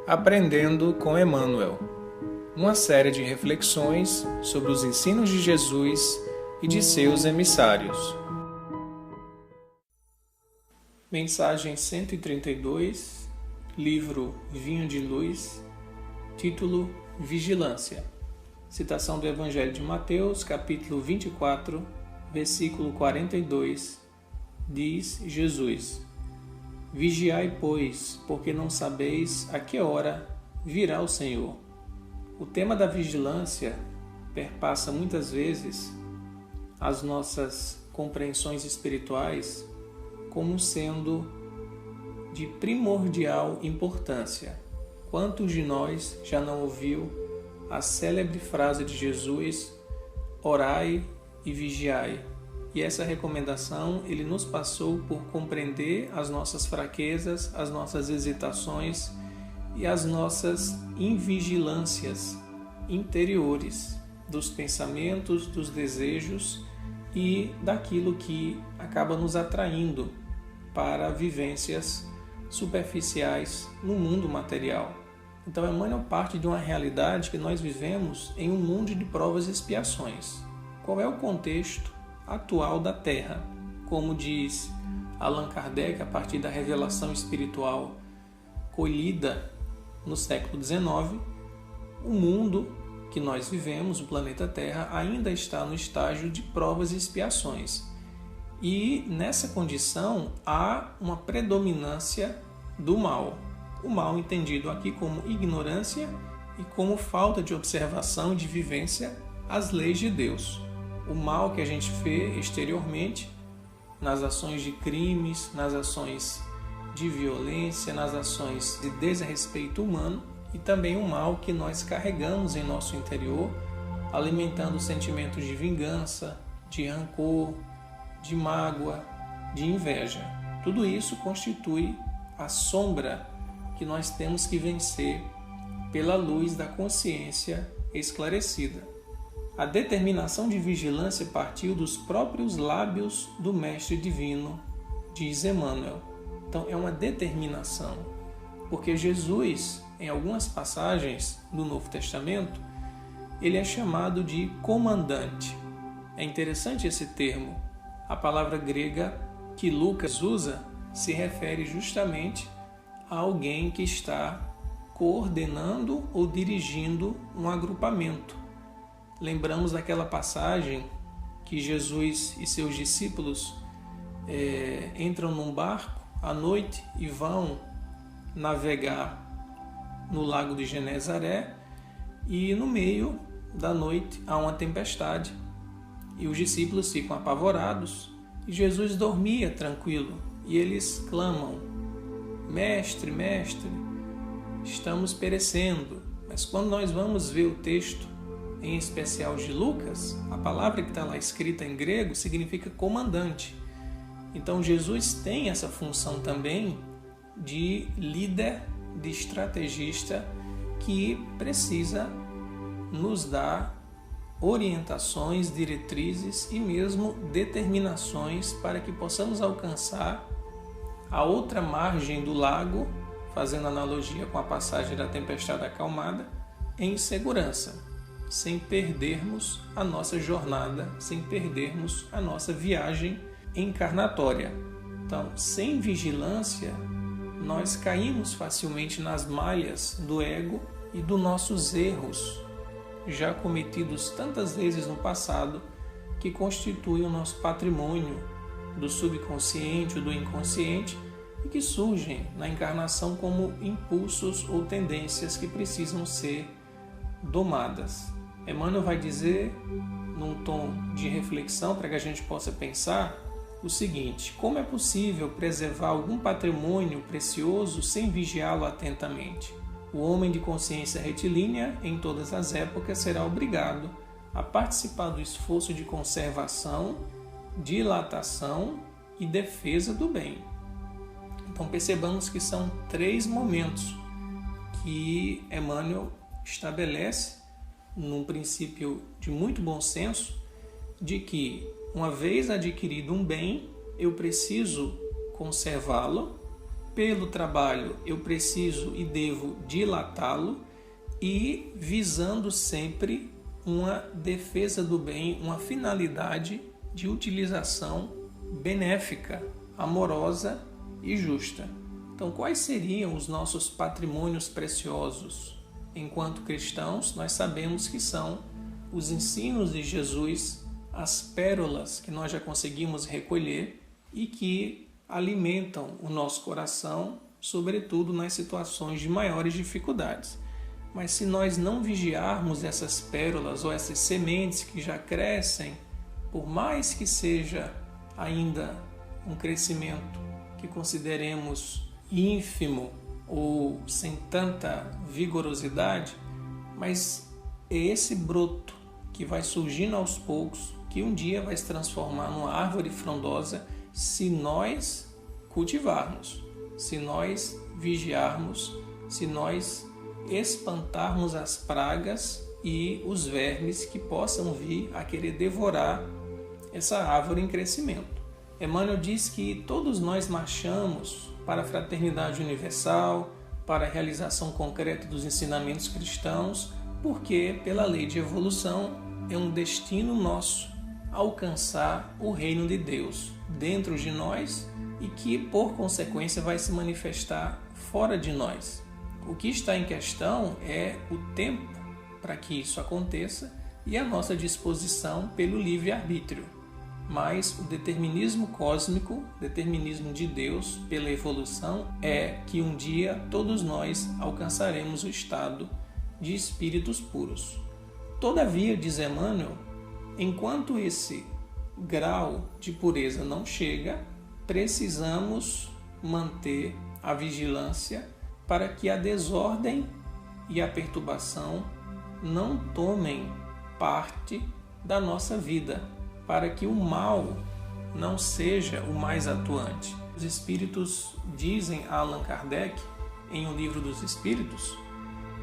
Aprendendo com Emmanuel, uma série de reflexões sobre os ensinos de Jesus e de seus emissários. Mensagem 132, livro Vinho de Luz, título Vigilância. Citação do Evangelho de Mateus, capítulo 24, versículo 42, diz Jesus: Vigiai, pois, porque não sabeis a que hora virá o Senhor. O tema da vigilância perpassa muitas vezes as nossas compreensões espirituais como sendo de primordial importância. Quantos de nós já não ouviu a célebre frase de Jesus: orai e vigiai? E essa recomendação ele nos passou por compreender as nossas fraquezas, as nossas hesitações e as nossas invigilâncias interiores dos pensamentos, dos desejos e daquilo que acaba nos atraindo para vivências superficiais no mundo material. Então, Emmanuel parte de uma realidade que nós vivemos em um mundo de provas e expiações. Qual é o contexto atual da Terra? Como diz Allan Kardec, a partir da revelação espiritual colhida no século XIX, o mundo que nós vivemos, o planeta Terra, ainda está no estágio de provas e expiações. E nessa condição há uma predominância do mal. O mal entendido aqui como ignorância e como falta de observação e de vivência às leis de Deus. O mal que a gente vê exteriormente, nas ações de crimes, nas ações de violência, nas ações de desrespeito humano, e também o mal que nós carregamos em nosso interior, alimentando sentimentos de vingança, de rancor, de mágoa, de inveja. Tudo isso constitui a sombra que nós temos que vencer pela luz da consciência esclarecida. A determinação de vigilância partiu dos próprios lábios do Mestre Divino, diz Emmanuel. Então é uma determinação, porque Jesus, em algumas passagens do Novo Testamento, ele é chamado de comandante. É interessante esse termo. A palavra grega que Lucas usa se refere justamente a alguém que está coordenando ou dirigindo um agrupamento. Lembramos daquela passagem que Jesus e seus discípulos entram num barco à noite e vão navegar no lago de Genezaré, e no meio da noite há uma tempestade e os discípulos ficam apavorados e Jesus dormia tranquilo e eles clamam: Mestre, Mestre, estamos perecendo. Mas quando nós vamos ver o texto, em especial de Lucas, a palavra que está lá escrita em grego significa comandante. Então Jesus tem essa função também de líder, de estrategista, que precisa nos dar orientações, diretrizes e mesmo determinações para que possamos alcançar a outra margem do lago, fazendo analogia com a passagem da tempestade acalmada, em segurança, sem perdermos a nossa jornada, sem perdermos a nossa viagem encarnatória. Então, sem vigilância, nós caímos facilmente nas malhas do ego e dos nossos erros, já cometidos tantas vezes no passado, que constituem o nosso patrimônio do subconsciente ou do inconsciente e que surgem na encarnação como impulsos ou tendências que precisam ser domadas. Emmanuel vai dizer, num tom de reflexão, para que a gente possa pensar o seguinte: como é possível preservar algum patrimônio precioso sem vigiá-lo atentamente? O homem de consciência retilínea, em todas as épocas, será obrigado a participar do esforço de conservação, dilatação e defesa do bem. Então percebamos que são 3 momentos que Emmanuel estabelece num princípio de muito bom senso, de que uma vez adquirido um bem, eu preciso conservá-lo, pelo trabalho eu preciso e devo dilatá-lo, e visando sempre uma defesa do bem, uma finalidade de utilização benéfica, amorosa e justa. Então, quais seriam os nossos patrimônios preciosos? Enquanto cristãos, nós sabemos que são os ensinos de Jesus, as pérolas que nós já conseguimos recolher e que alimentam o nosso coração, sobretudo nas situações de maiores dificuldades. Mas se nós não vigiarmos essas pérolas ou essas sementes que já crescem, por mais que seja ainda um crescimento que consideremos ínfimo ou sem tanta vigorosidade, mas é esse broto que vai surgindo aos poucos, que um dia vai se transformar numa árvore frondosa, se nós cultivarmos, se nós vigiarmos, se nós espantarmos as pragas e os vermes que possam vir a querer devorar essa árvore em crescimento. Emmanuel diz que todos nós marchamos para a fraternidade universal, para a realização concreta dos ensinamentos cristãos, porque, pela lei de evolução, é um destino nosso alcançar o reino de Deus dentro de nós e que, por consequência, vai se manifestar fora de nós. O que está em questão é o tempo para que isso aconteça e a nossa disposição pelo livre-arbítrio. Mas o determinismo cósmico, determinismo de Deus pela evolução, é que um dia todos nós alcançaremos o estado de espíritos puros. Todavia, diz Emmanuel, enquanto esse grau de pureza não chega, precisamos manter a vigilância para que a desordem e a perturbação não tomem parte da nossa vida, para que o mal não seja o mais atuante. Os Espíritos dizem a Allan Kardec, em O Livro dos Espíritos,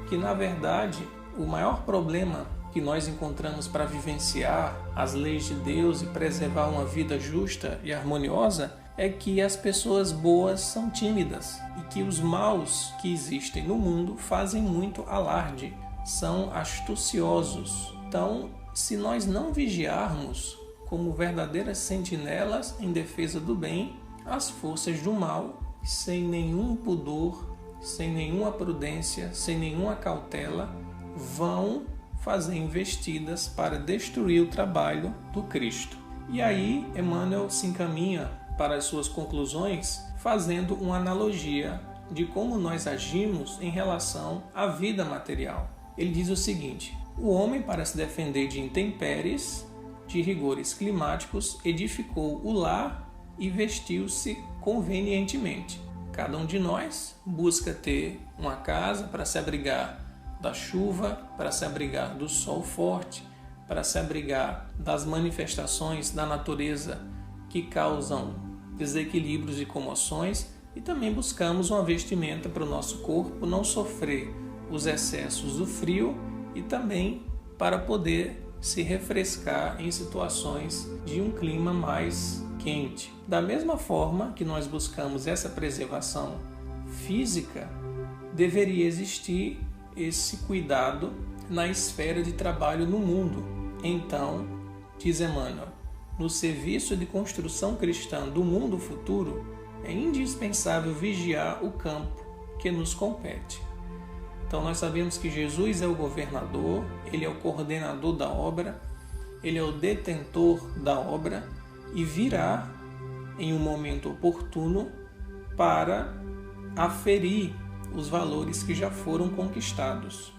que, na verdade, o maior problema que nós encontramos para vivenciar as leis de Deus e preservar uma vida justa e harmoniosa é que as pessoas boas são tímidas e que os maus que existem no mundo fazem muito alarde, são astuciosos. Então, se nós não vigiarmos como verdadeiras sentinelas em defesa do bem, as forças do mal, sem nenhum pudor, sem nenhuma prudência, sem nenhuma cautela, vão fazer investidas para destruir o trabalho do Cristo. E aí, Emmanuel se encaminha para as suas conclusões, fazendo uma analogia de como nós agimos em relação à vida material. Ele diz o seguinte: o homem, para se defender de intempéries, de rigores climáticos, edificou o lar e vestiu-se convenientemente. Cada um de nós busca ter uma casa para se abrigar da chuva, para se abrigar do sol forte, para se abrigar das manifestações da natureza que causam desequilíbrios e comoções, e também buscamos uma vestimenta para o nosso corpo não sofrer os excessos do frio e também para poder se refrescar em situações de um clima mais quente. Da mesma forma que nós buscamos essa preservação física, deveria existir esse cuidado na esfera de trabalho no mundo. Então, diz Emmanuel, no serviço de construção cristã do mundo futuro, é indispensável vigiar o campo que nos compete. Então nós sabemos que Jesus é o governador, Ele é o coordenador da obra, Ele é o detentor da obra e virá em um momento oportuno para aferir os valores que já foram conquistados.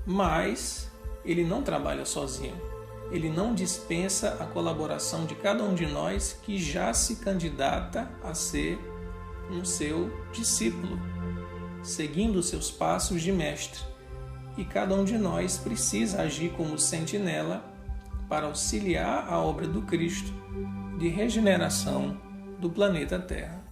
Mas Ele não trabalha sozinho, Ele não dispensa a colaboração de cada um de nós que já se candidata a ser um seu discípulo, seguindo os seus passos de mestre, e cada um de nós precisa agir como sentinela para auxiliar a obra do Cristo de regeneração do planeta Terra.